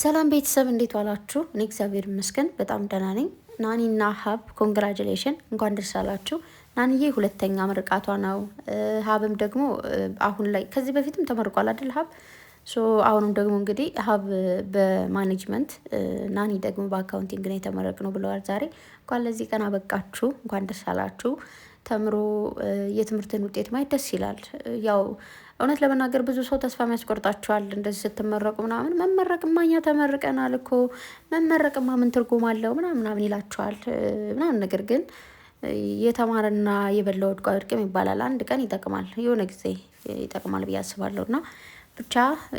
ሰላም ቤተሰብ እንዴት ዋላችሁ? እኔ እግዚአብሔር ይመስገን በጣም ደህና ነኝ። ናኒና ሀብ ኮንግራጁሌሽን እንኳን ደስ አላችሁ። ናኒዬ ሁለተኛ ምርቃቷ ነው። ሀብም ደግሞ አሁን ላይ ከዚህ በፊትም ተመርቋል አይደል ሀብ። አሁንም ደግሞ እንግዲህ ሀብ በማኔጅመንት ናኒ ደግሞ በአካውንቲንግ ነው የተመረቅነው ብለዋል ዛሬ። እንኳን ለዚህ ቀን አበቃችሁ፣ እንኳን ደስ አላችሁ። ተምሮ የትምህርትን ውጤት ማየት ደስ ይላል። ያው እውነት ለመናገር ብዙ ሰው ተስፋ ያስቆርጣችኋል እንደዚህ ስትመረቁ ምናምን። መመረቅማ እኛ ተመርቀናል እኮ መመረቅማ ምን ትርጉም አለው ምናምን ይላችኋል ምናምን። ነገር ግን የተማረና የበላው ወድቆ አይወድቅም ይባላል። አንድ ቀን ይጠቅማል፣ የሆነ ጊዜ ይጠቅማል ብዬ አስባለሁ። እና ብቻ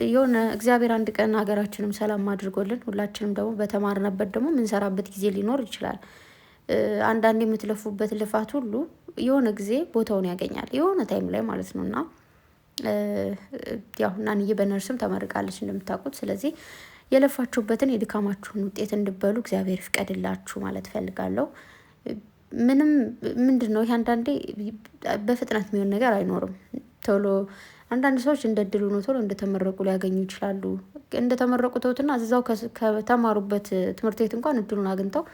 የሆነ እግዚአብሔር አንድ ቀን ሀገራችንም ሰላም አድርጎልን ሁላችንም ደግሞ በተማርነበት ደግሞ ምንሰራበት ጊዜ ሊኖር ይችላል። አንዳንድ የምትለፉበት ልፋት ሁሉ የሆነ ጊዜ ቦታውን ያገኛል፣ የሆነ ታይም ላይ ማለት ነው። እና ያው ናንዬ በነርስም ተመርቃለች እንደምታውቁት። ስለዚህ የለፋችሁበትን የድካማችሁን ውጤት እንድበሉ እግዚአብሔር ፍቀድላችሁ ማለት ፈልጋለሁ። ምንም ምንድን ነው ይህ አንዳንዴ በፍጥነት የሚሆን ነገር አይኖርም። ቶሎ አንዳንድ ሰዎች እንደ ድሉ ነው ቶሎ እንደተመረቁ ሊያገኙ ይችላሉ። እንደተመረቁ ተውትና እዛው ከተማሩበት ትምህርት ቤት እንኳን እድሉን አግኝተው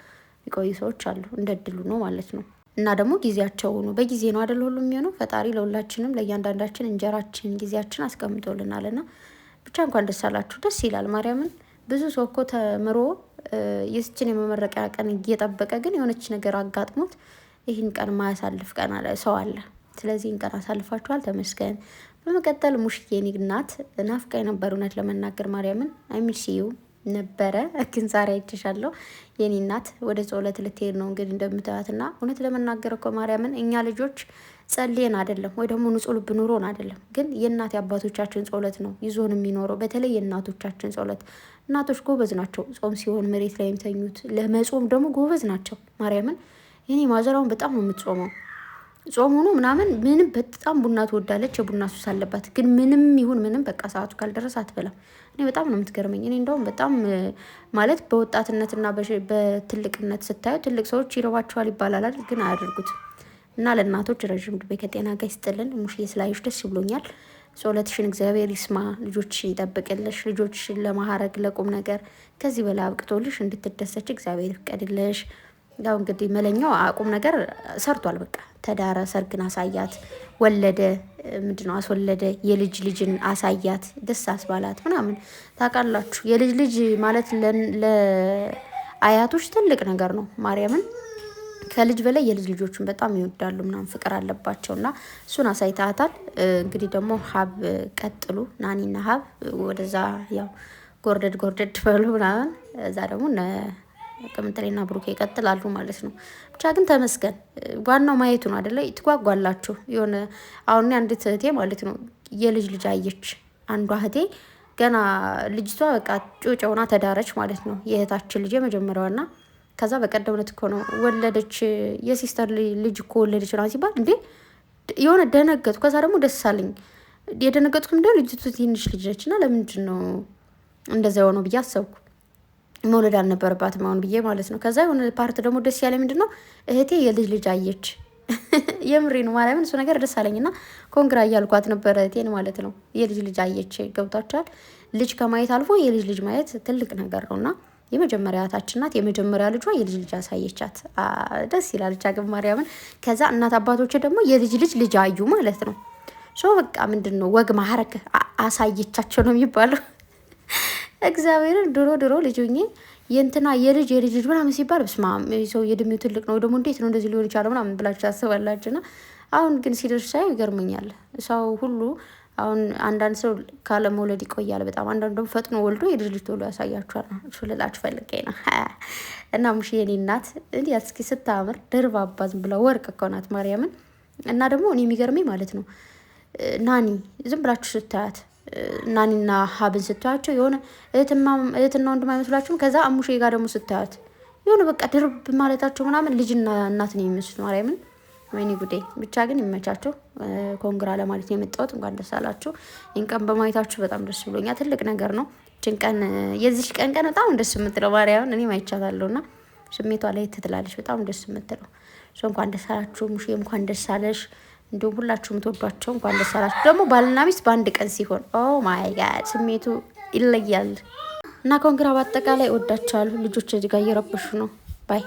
የሚቆዩ ሰዎች አሉ። እንደ ድሉ ነው ማለት ነው። እና ደግሞ ጊዜያቸው ነው፣ በጊዜ ነው አይደል ሁሉ የሚሆነው። ፈጣሪ ለሁላችንም ለእያንዳንዳችን እንጀራችን ጊዜያችን አስቀምጦልናል። እና ብቻ እንኳን ደስ አላችሁ፣ ደስ ይላል። ማርያምን ብዙ ሰው እኮ ተምሮ የስችን የመመረቂያ ቀን እየጠበቀ ግን የሆነች ነገር አጋጥሞት ይህን ቀን ማያሳልፍ ቀን ሰው አለ። ስለዚህ ይህን ቀን አሳልፋችኋል፣ ተመስገን። በመቀጠል ሙሽዬ እናት ናፍቃኝ ነበር እውነት ለመናገር ማርያምን አይሚሲዩ ነበረ ግን ዛሬ አይቼሻለሁ የኔ እናት። ወደ ጸሎት ልትሄድ ነው እንግዲህ እንደምታያትና እውነት ለመናገር እኮ ማርያምን እኛ ልጆች ጸልየን አይደለም ወይ ደግሞ ንጹህ ልብ ኑሮን አይደለም፣ ግን የእናት የአባቶቻችን ጸሎት ነው ይዞን የሚኖረው። በተለይ የእናቶቻችን ጸሎት። እናቶች ጎበዝ ናቸው። ጾም ሲሆን መሬት ላይ የሚተኙት፣ ለመጾም ደግሞ ጎበዝ ናቸው። ማርያምን የኔ ማዘራውን በጣም ነው የምትጾመው። ጾም ሆኖ ምናምን ምንም በጣም ቡና ትወዳለች፣ የቡና ሱስ አለባት። ግን ምንም ይሁን ምንም በቃ ሰዓቱ ካልደረሰ አትበላም። እኔ በጣም ነው የምትገርመኝ። እኔ እንደውም በጣም ማለት በወጣትነትና በትልቅነት ስታዩ ትልቅ ሰዎች ይረባቸዋል ይባላል፣ ግን አያደርጉት። እና ለእናቶች ረዥም ዕድሜ ከጤና ጋር ይስጥልን። ሙሽዬ ስላዩሽ ደስ ብሎኛል። ጸሎትሽን እግዚአብሔር ይስማ፣ ልጆችሽን ይጠብቅልሽ። ልጆችሽን ለማዕረግ ለቁም ነገር ከዚህ በላይ አብቅቶልሽ እንድትደሰች እግዚአብሔር ይፍቀድልሽ። ያው እንግዲህ መለኛው አቁም ነገር ሰርቷል። በቃ ተዳረ፣ ሰርግን አሳያት፣ ወለደ፣ ምንድነው አስወለደ፣ የልጅ ልጅን አሳያት፣ ደስ አስባላት ምናምን። ታውቃላችሁ የልጅ ልጅ ማለት ለአያቶች ትልቅ ነገር ነው። ማርያምን ከልጅ በላይ የልጅ ልጆችን በጣም ይወዳሉ ምናምን፣ ፍቅር አለባቸው። እና እሱን አሳይታታል። እንግዲህ ደግሞ ሀብ ቀጥሉ፣ ናኒና ሀብ ወደዛ ያው ጎርደድ በሉ ምናምን። እዛ ደግሞ ቅምጥሌና ብሩኬ ይቀጥላሉ ማለት ነው። ብቻ ግን ተመስገን። ዋናው ማየቱ ነው አይደለ? ትጓጓላችሁ የሆነ አሁን አንዲት እህቴ ማለት ነው የልጅ ልጅ አየች። አንዷ እህቴ ገና ልጅቷ በቃ ጮጭ ሆና ተዳረች ማለት ነው። የእህታችን ልጅ የመጀመሪያዋና ከዛ በቀደም ዕለት እኮ ነው ወለደች። የሲስተር ልጅ እኮ ወለደች ነው ሲባል እንዴ የሆነ ደነገጥኩ። ከዛ ደግሞ ደስ አለኝ። የደነገጥኩት ምንድነው ልጅቱ ትንሽ ልጅ ነች እና ለምንድን ነው እንደዛ የሆነው ብዬ አሰብኩ። መውለድ አልነበረባትም አሁን ብዬ ማለት ነው። ከዛ የሆነ ፓርት ደግሞ ደስ ያለ ምንድን ነው እህቴ የልጅ ልጅ አየች። የምሬ ነው ማርያምን፣ እሱ ነገር ደስ አለኝና ኮንግራ እያልኳት ነበረ እህቴን ማለት ነው። የልጅ ልጅ አየች። ገብቷቸዋል። ልጅ ከማየት አልፎ የልጅ ልጅ ማየት ትልቅ ነገር ነው። እና የመጀመሪያ እህታችን ናት። የመጀመሪያ ልጇ የልጅ ልጅ አሳየቻት። ደስ ይላል ብቻ ግን ማርያምን። ከዛ እናት አባቶች ደግሞ የልጅ ልጅ አዩ ማለት ነው። በቃ ምንድን ነው ወግ ማዕረግ አሳየቻቸው ነው የሚባለው። እግዚአብሔርን ድሮ ልጅ ሆኜ የእንትና የልጅ ልጅ ምናምን ሲባል በስመ አብ ሰው የእድሜው ትልቅ ነው ደግሞ እንዴት ነው እንደዚህ ሊሆን ይቻላል ምናምን ብላችሁ ታስባላችሁ። እና አሁን ግን ሲደርስ ሳይ ይገርመኛል። ሰው ሁሉ አሁን አንዳንድ ሰው ካለ መውለድ ይቆያል በጣም፣ አንዳንዱ ደግሞ ፈጥኖ ወልዶ የልጅ ልጅ ቶሎ ያሳያችኋል። እሱ ልላችሁ ፈልጌ ነው። እና ሙሽ የኔ እናት እንዲህ እስኪ ስታምር ደርባባ ዝም ብላ ወርቅ እኮ ናት ማርያምን። እና ደግሞ እኔ የሚገርመኝ ማለት ነው ናኒ ዝም ብላችሁ ስታያት ናኒና ሀብን ስታያቸው የሆነ እህትና ወንድም አይመስላችሁም? ከዛ አሙሼ ጋር ደግሞ ስታያት የሆነ በቃ ድርብ ማለታቸው ምናምን ልጅና እናት ነው የሚመስሉት ማርያምን። ወይኔ ጉዴ። ብቻ ግን ይመቻቸው። ኮንግራ ለማለት ነው የመጣሁት። እንኳን ደስ አላችሁ። ይህን ቀን በማየታችሁ በጣም ደስ ብሎኛል። ትልቅ ነገር ነው። ይህችን ቀን የዚች ቀን በጣም ደስ የምትለው ማርያምን እኔ ማይቻታለሁ እና ስሜቷ ላይ ትትላለች። በጣም ደስ የምትለው እንኳን ደስ አላችሁ ሙሼ፣ እንኳን ደስ አለሽ። እንዲሁም ሁላችሁም ተወዷቸው እንኳን ደስ አላችሁ። ደግሞ ባልና ሚስት በአንድ ቀን ሲሆን ኦ ማይ ጋድ ስሜቱ ይለያል። እና ኮንግራ በአጠቃላይ እወዳቸዋለሁ። ልጆች እዚህ ጋር እየረበሹ ነው። ባይ